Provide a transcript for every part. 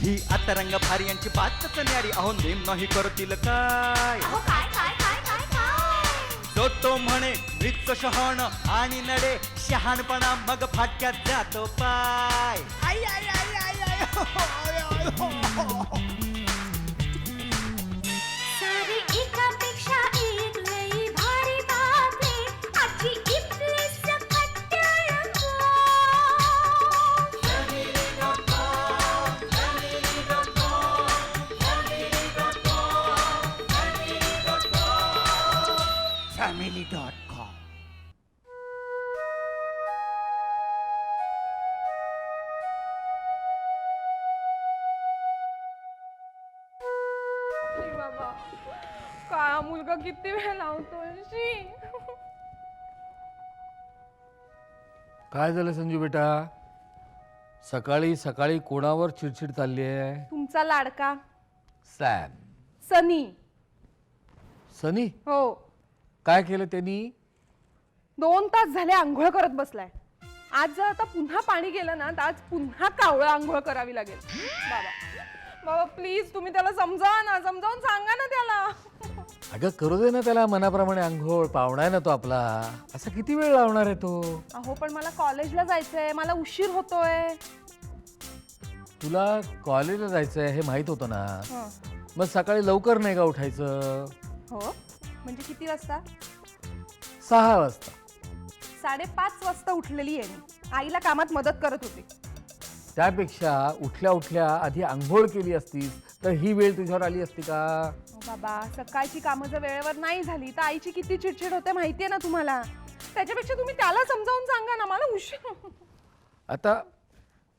ही आता रंग भारी यांची बातच न्यारी. अहो नेम नाही करतील काय. जो तो म्हणे मृत्यू शहाण आणि नडे शहाणपणा मग फाटक्यात जातो पाय. आई आई आई आई आई हो, आय, आय, हो, हो. सारी एकापेक्षा एक लई भारी बातमी आजची इथली सकट रंगो. family.com. बाबा काय मुलगा किती वेळ लावतोय. काय झालं संजू बेटा? सकाळी सकाळी कोणावर चिडचिड चालली आहे? तुमचा लाडका सॅम. सनी. सनी हो, काय केलं त्यांनी? 2 तास झाले आंघोळ करत बसलाय. आज जर आता पुन्हा पाणी गेलं ना तर आज पुन्हा कावळं आंघोळ करावी लागेल. बाबा बाबा प्लीज तुम्ही त्याला समजावा ना, समजावून सांगा ना त्याला. अगं करू दे ना त्याला मनाप्रमाणे आंघोळ. पाहुणा आहे ना तो आपला. असा किती वेळ लावणार आहे तो? अहो पण मला कॉलेजला जायचंय, मला उशीर होतोय. तुला कॉलेजला जायचं आहे हे माहित होतं ना. हं. मग सकाळी लवकर नाही का उठायचं? हो म्हणजे किती वाजता? 6 वाजता. 5:30 वाजता उठलेली आहे मी. आईला कामात मदत करत होते. त्यापेक्षा उठल्या उठल्या आधी आंघोळ केली असतीस तर ही वेळ तुझ्यावर आली असती का? बाबा सकाळची कामं जर वेळेवर नाही झाली तर आईची किती चिडचिड होते माहितीये ना तुम्हाला. त्याच्यापेक्षा तुम्ही त्याला समजावून सांगा ना, मला उशीर. आता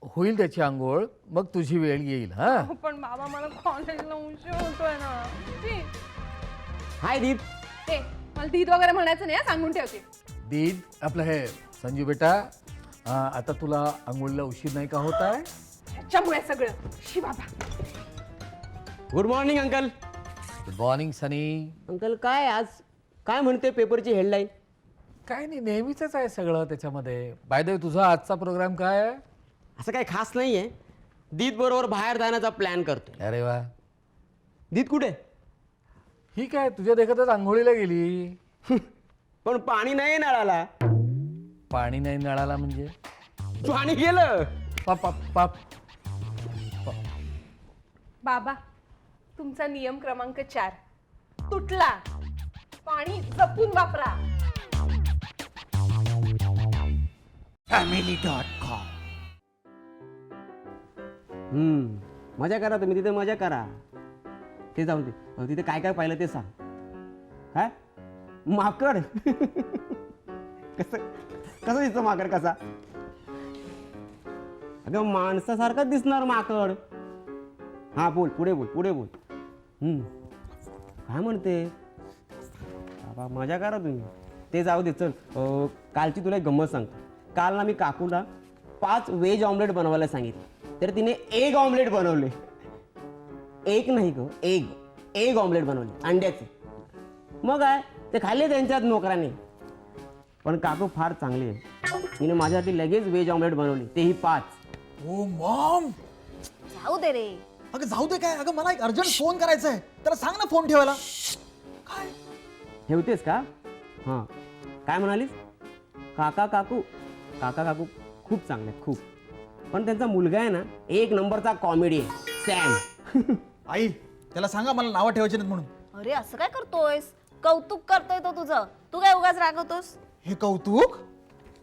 होईल त्याची आंघोळ मग तुझी वेळ येईल. हा पण बाबा मला कॉलेजला उशीर होतोय ना. छी. हाय दीप. ते मला दीद वगैरे म्हणायचं नाही, सांगून ठेवते. दीद आपलं हे संजू बेटा. आता तुला आंघोळीला उशीर नाही का होत आहे? त्याच्यामुळे सगळं. शी बाबा. Good morning uncle. Good morning Sunny. Uncle काय आज काय म्हणते पेपरची हेडलाईन? काय नाही नेहमीच आहे सगळं त्याच्यामध्ये. बाय द वे तुझा आजचा प्रोग्राम काय आहे? असं काही खास नाही आहे. दीद बरोबर बाहेर जाण्याचा प्लॅन करतोय. अरे वा. दीद कुठे? ही काय तुझ्या देखतच आंघोळीला गेली. पण पाणी नाही नळाला. पाणी नाही नळाला म्हणजे? पाणी गेलं. पाप पाप पाप. बाबा तुमचा नियम क्रमांक 4 तुटला. पाणी जपून वापरा. family.com. मजा करा तुम्ही तिथे, मजा करा. ते जाऊन दे. तिथे काय काय पाहिलं ते सांग. काय माकड? कसं कसं दिसतं माकड? कसा? अगं माणसासारखाच दिसणार माकड. हा बोल, पुढे बोल, पुढे बोल. काय म्हणते बाबा? मजा करा तुम्ही. ते जाऊ दे चल. कालची तुला एक गंमत सांगतो. काल ना मी काकूला 5 व्हेज ऑमलेट बनवायला सांगितले तर तिने एग ऑमलेट बनवले. एक नाही ग, एग ऑमलेट बनवले अंड्याचे. मग काय ते खाल्ले त्यांच्यात नोकराने. पण काकू फार चांगली आहे. तिने माझ्यासाठी लगेच व्हेज ऑमलेट बनवली, तेही 5. ओ मॉम. जाऊ दे रे. अगं जाऊ दे काय? अगं मला एक अर्जंट फोन करायचा आहे. त्याला सांग ना फोन ठेवायला. काय ठेवतेस का? हां काय म्हणालीस? काका काकू खूप चांगले आहेत, खूप. पण त्यांचा मुलगा आहे ना एक नंबरचा कॉमेडी आहे, सॅम. आई त्याला सांगा मला नावं ठेवायची नाहीत म्हणून. अरे असं काय करतोयस? कौतुक करतोय तो तुझं. तू काय उगाच रागवतोस? हे कौतुक?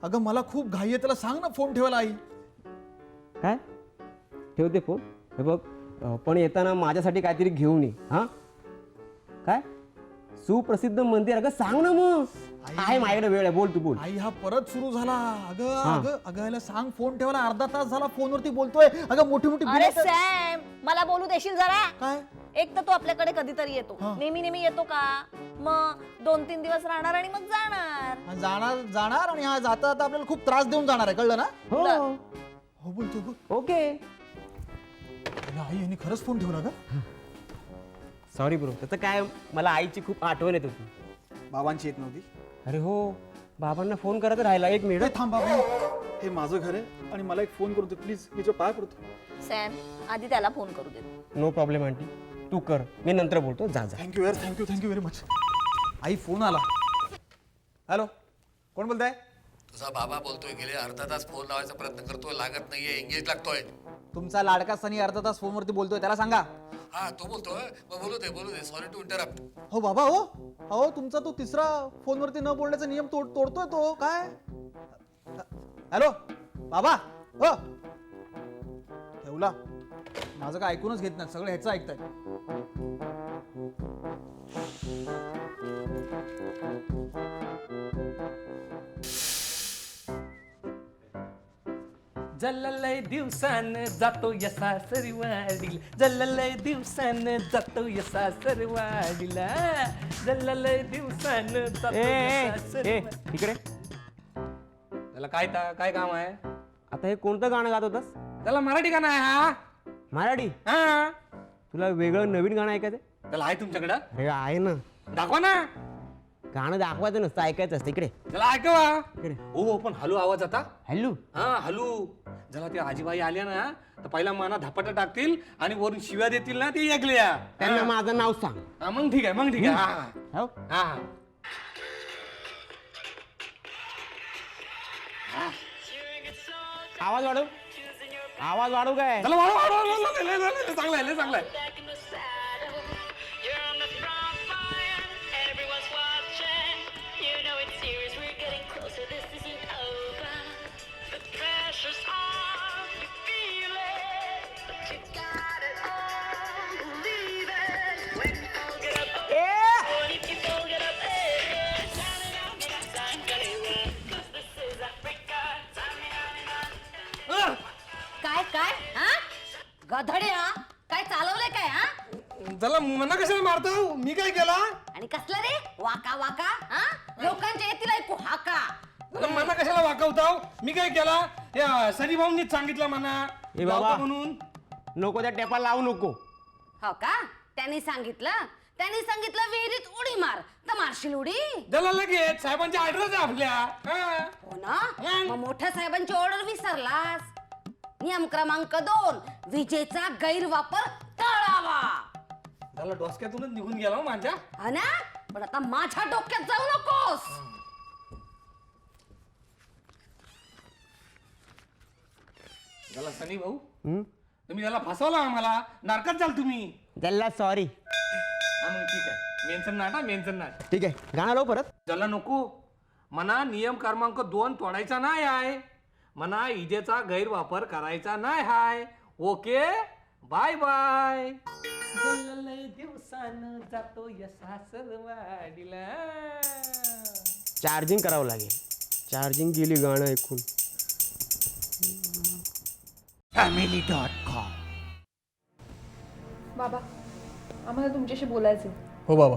अगं मला खूप घाई आहे. त्याला सांग ना फोन ठेवायला आई. काय ठेवते फोन? हे बघ पण येताना माझ्यासाठी काहीतरी घेऊन ये. हां काय सुप्रसिद्ध मंदिर? अगं सांग ना मग. आहे माझ्याकडे वेळ आहे, बोल तू बोल. आई हा परत सुरू झाला. अगं याला सांग फोन ठेवायला. अर्धा तास झाला फोनवरती बोलतोय. अगं मोठी मोठी अरे सॅम मला बोलू देशील जरा? काय? एक तर तू आपल्याकडे कधीतरी येतो, नेहमी येतो का? मग 2-3 दिवस राहणार आणि मग जाणार. जाणार आणि हा जाता जाता आपल्याला खूप त्रास देऊन जाणार आहे, कळलं ना? हो बोलतो. ओके. आई यांनी खरंच फोन ठेवला का? सॉरी ब्रो, त्याचं काय मला आईची खूप आठवण येत होती. बाबांची येत नव्हती. अरे हो, बाबांना फोन करत राहिला. एक मिनिट. हे थांब बाबा, हे माझं घर आहे आणि मला एक फोन करू दे प्लीज, मी जो पाय पडतो. सॅम आधी त्याला फोन करू दे. नो प्रॉब्लेम आंटी, तू कर, मी नंतर बोलतो. जा जा. थँक्यू यार, थँक्यू व्हेरी मच. आई फोन आला. हॅलो, कोण बोलताय? तुझा बाबा बोलतोय, गेले अर्धा तास फोन लावायचा प्रयत्न करतोय, लागत नाहीये, एंगेज लागतोय. तुमचा लाडका सनी अर्धा तास फोनवरती बोलतोय, त्याला सांगा. हा तो बोलतोय, मग बोलू दे, सॉरी टू इंटरप्ट. हो बाबा, हो अहो तुमचा तो तिसरा फोनवरती न बोलण्याचा नियम तोडतोय तो. काय? हॅलो बाबा, हो ठेवला. माझं काय ऐकूनच घेत नाही, सगळं ह्याचं ऐकताय. जल्ललय दिवसान जातो यसा सरवाडील, जल्ललय दिवसान जातो यसा सरवाडीला, जल्ललय दिवसान जातो यसा सरवाडीला. इकडे. त्याला काय काम आहे? आता हे कोणतं गाणं गात होतास? त्याला मराठी गाणं आहे हा. मराठी? हा तुला वेगळं नवीन गाणं ऐकायचं? त्याला आहे तुमच्याकडं? अरे आहे ना. दाखवा ना. गाणं दाखवायचं नसतं, ऐकायचं असतं. इकडे त्याला ऐकवा. इकडे. हो पण हलू आवाज आता. हॅलो. हा हलू. जरा ते आजीबाई आल्या ना तर पहिला मना धपाटा टाकतील आणि वरून शिव्या देतील ना, ते ऐकल्या. त्यांना माझं नाव सांग. मग ठीक आहे. हा हो. हा हा. आवाज वाढव. आवाज वाढव काय? चला वाढव. चांगला आहे, चांगला आहे. You're on the front line, everyone's watching. You know it's serious, we're getting closer, this isn't over. The pressure's on, you feel it, but you got it all, believe it. When people get up, when people get up, cause this is Africa. काय हा गधड्या, काय चालवलंय काय? हा चला मना कशाला मारतो? मी काय केला? आणि कसलं रे वाका हा? लोकांच्या येतील ऐकू हाका. मना कशाला वाकवताव? मी काय केला? या सनी भाऊंनीच सांगितलं मना ए बाबा. लावतो म्हणून. नको त्या टेपा लावू नको. हो का? त्यांनी सांगितलं विहिरीत उडी मार तर मारशील उडी. त्याला लगेच साहेबांची ऑर्डरच आहे आपल्या. हा. हो ना? मग मोठ्या साहेबांची ऑर्डर विसरलास. नियम क्रमांक 2, विजेचा गैरवापर टाळावा. त्याला डोसक्यातूनच निघून गेला हो माझ्या. हा ना? पण आता माझ्या डोक्यात जाऊ नकोस. त्याला सनी भाऊ, तुम्ही त्याला फसवला आम्हाला. नारकात जाल तुम्ही. त्याला सॉरी. हा मग ठीक आहे. मेन्शन नाट. ठीक आहे, गाणं लाव परत. त्याला नको. मना नियम क्रमांक 2 तोडायचा नाही आहे. मना इजेचा गैरवापर करायचा नाही हाय. Okay, bye bye. दिवसान जातो यसा सरवाडीला. चार्जिंग करावं लागेल. चार्जिंग गेली गाणं ऐकून. family.com. बाबा, आम्हाला तुमच्याशी बोलायचं. हो बाबा.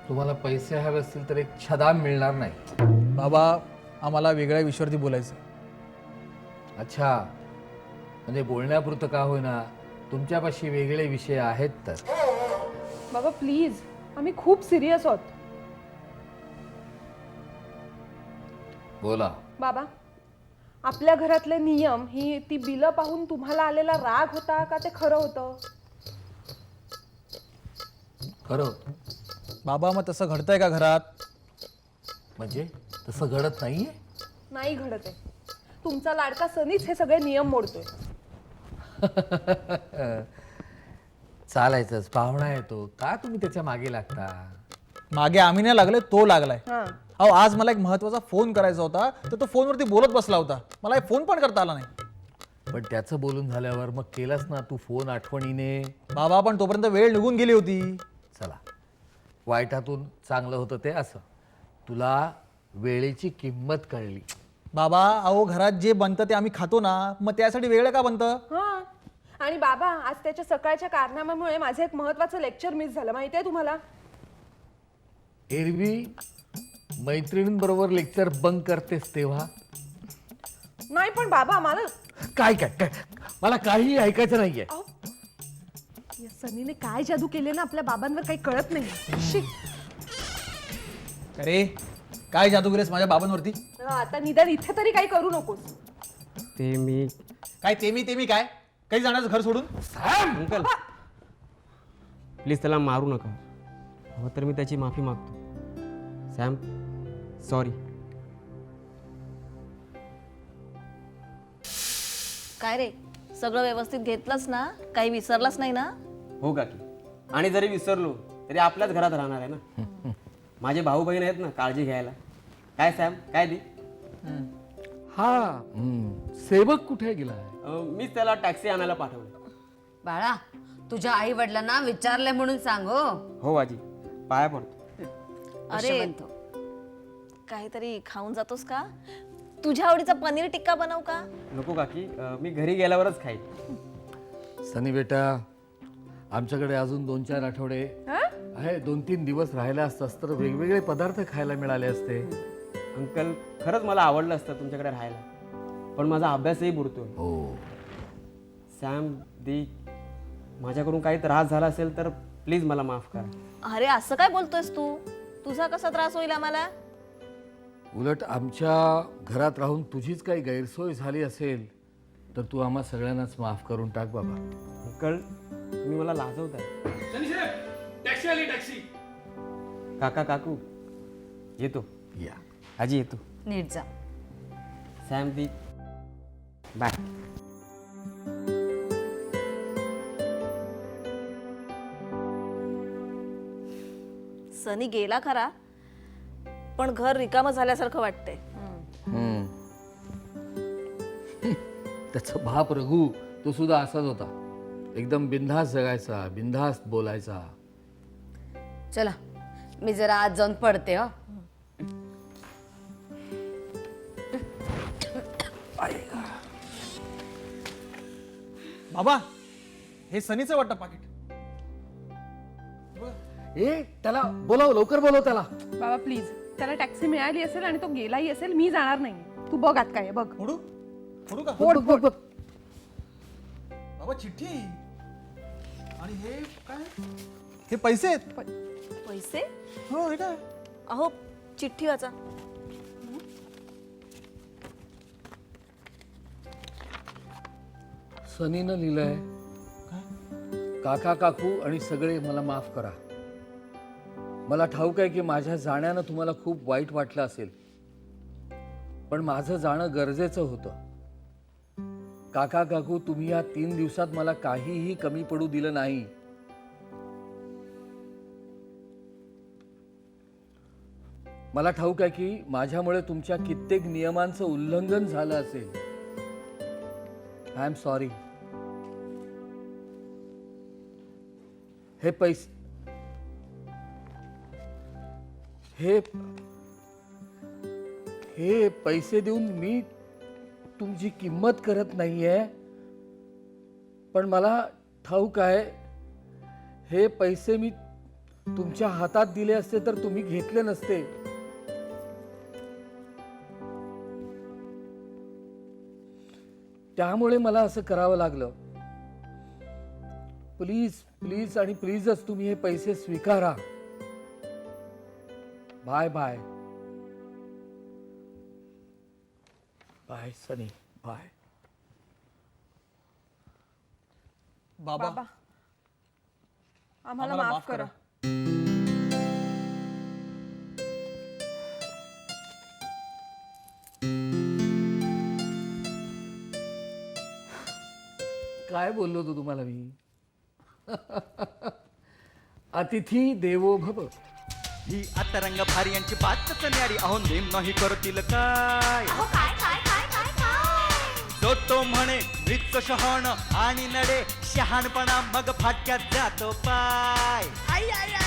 तुम्हाला पैसे हवे असतील तर एक छदा मिळणार नाही. बाबा, आम्हाला वेगळ्या विषयावरती बोलायचं. अच्छा, म्हणजे बोलण्यापुरतं का होईना तुमच्यापाशी वेगळे विषय आहेत तर. बाबा प्लीज, आम्ही खूप सिरियस आहोत. बोला. बाबा, आपल्या घरातले नियम ही ती बिलं पाहून तुम्हाला आलेला राग होता का ते खरं होतं? खरं होतं. बाबा, मग तसं घडतंय का घरात? म्हणजे तसं घडत नाहीये. नाही घडत आहे. तुमचा लाडका सनीच हे सगळे नियम मोडतोय. चालायचंच, पाहुणा येतो का तुम्ही त्याच्या मागे लागता? मागे आम्ही नाही लागले, तो लागलाय. हा. अहो, आज मला एक महत्वाचा फोन करायचा होता, तर तो फोनवरती बोलत बसला होता. मला एक फोन पण करता आला नाही. पण त्याचं बोलून झाल्यावर मग केलंस ना तू फोन आठवणीने. बाबा, पण तोपर्यंत वेळ निघून गेली होती. चला, वाईटातून चांगलं होतं ते असं. तुला वेळेची किंमत कळली. बाबा, अहो घरात जे बनतं ते आम्ही खातो ना, मग त्यासाठी वेगळं का बनतं? हा. आणि बाबा, आज त्याच्या सकाळच्या कारनाम्यामुळे माझं एक महत्वाचं लेक्चर मिस झालं, माहितीये तुम्हाला? एरवी मैत्रिणींबरोबर लेक्चर बंक करतेस तेव्हा? नाही पण बाबा, मला काय काय काय मला काही ऐकायचं नाहीये. या सनीने काय जादू केले ना आपल्या बाबांवर काही कळत नाही. शी. अरे काय जादू केलेस माझ्या बाबांवरती? आता निदान इथे तरी काही करू नकोस. ते मी काय ते मी काय काही जाण्याचं घर सोडून? अंकल प्लीज त्याला मारू नका. हवं तर मी त्याची माफी मागतो. Sam sorry. काय रे सगळं व्यवस्थित घेतलंस ना? काही विसरलास नाही ना? हो काकी. आणि जरी विसरलो तरी आपल्याच घरात राहणार आहे ना. माझे भाऊ बहीण आहेत ना काळजी घ्यायला. काय सॅम काय दी? हा सेवक कुठे गेलाय? मीच त्याला टॅक्सी आणायला पाठवलं. बाळा तुझ्या आई वडिलांना विचारले म्हणून सांग हो. हो आजी पाया पडतो. अरे यशवंत. काहीतरी खाऊन जातोस का? तुझ्या आवडीचा पनीर टिक्का बनव का? नको काकी मी घरी गेल्यावरच खाईन. सनी बेटा आमच्याकडे अजून 2-4 आठवडे आहे. 2-3 दिवस राहिले असतास तर वेगवेगळे पदार्थ खायला मिळाले असते. अंकल खरंच मला आवडलं असतं तुमच्याकडे राहायला. पण माझा अभ्यासही बुडतोय. हो सॅम दी माझ्याकडून काही त्रास झाला असेल तर प्लीज मला माफ करा. अरे असं काय बोलतोयस तू? तुझा कसा त्रास होईल आम्हाला? उलट आमच्या घरात राहून तुझीच काही गैरसोय झाली असेल तर तू आम्हा सगळ्यांनाच माफ करून टाक बाबा. अंकल तुम्ही मला लाजवताय. टॅक्सी आली टॅक्सी. काका काकू येतो. या आजी येतो. नीट जा. सॅम दी बाय. सनी गेला खरा पण घर रिकामं झाल्यासारखं वाटतंय. त्याचा बाप रघु तो सुद्धा असाच होता. एकदम बिनधास्त जगायचा, बिनधास्त बोलायचा. चला मी जरा आज जाऊन पडते हो. बाबा हे सनीचं वाटतं पाकिट. ए त्याला बोलाव, लवकर बोलव त्याला. बाबा प्लीज, त्याला टॅक्सी मिळाली असेल आणि तो गेलाही असेल, मी जाणार नाही. तू बघ आत काय आहे, बघ. फोडू फोडू का? फोड, फोड. बाबा चिठ्ठी. आणि हे काय? हे पैसे आहेत. पैसे? हो हे काय? अहो चिठ्ठी वाचा. सनीनं लिहिलंय, काका काकू आणि सगळे मला माफ करा. मला ठाऊक आहे की माझ्या जाण्यानं तुम्हाला खूप वाईट वाटलं असेल, पण माझं जाणं गरजेचं होतं. काका काकू तुम्ही या 3 दिवसात मला काहीही कमी पडू दिलं नाही. मला ठाऊक आहे की माझ्यामुळे तुमच्या कित्येक नियमांचं उल्लंघन झालं असेल. I am sorry. हे पैसे हे पैसे देऊन मी तुमची किंमत करत नाहीये, पण मला ठाऊक आहे हे पैसे मी तुमच्या हातात दिले असते तर तुम्ही घेतले नसते. त्यामुळे मला असं करावं लागलं. प्लीज प्लीज आणि प्लीजच तुम्ही हे पैसे स्वीकारा. बाय बाय बाय सनी बाय. बाबा बाबा आम्हाला माफ करा. काय बोललो होतो तुम्हाला मी? अतिथी देवो भव. ही अतरंग भारी यांची बातच न्यारी. अहो नेम नाही करतील काय. जो तो म्हणे मृत्यू शहाण आणि नडे शहाणपणा मग फाटक्यात जातो पाय. आई आई आई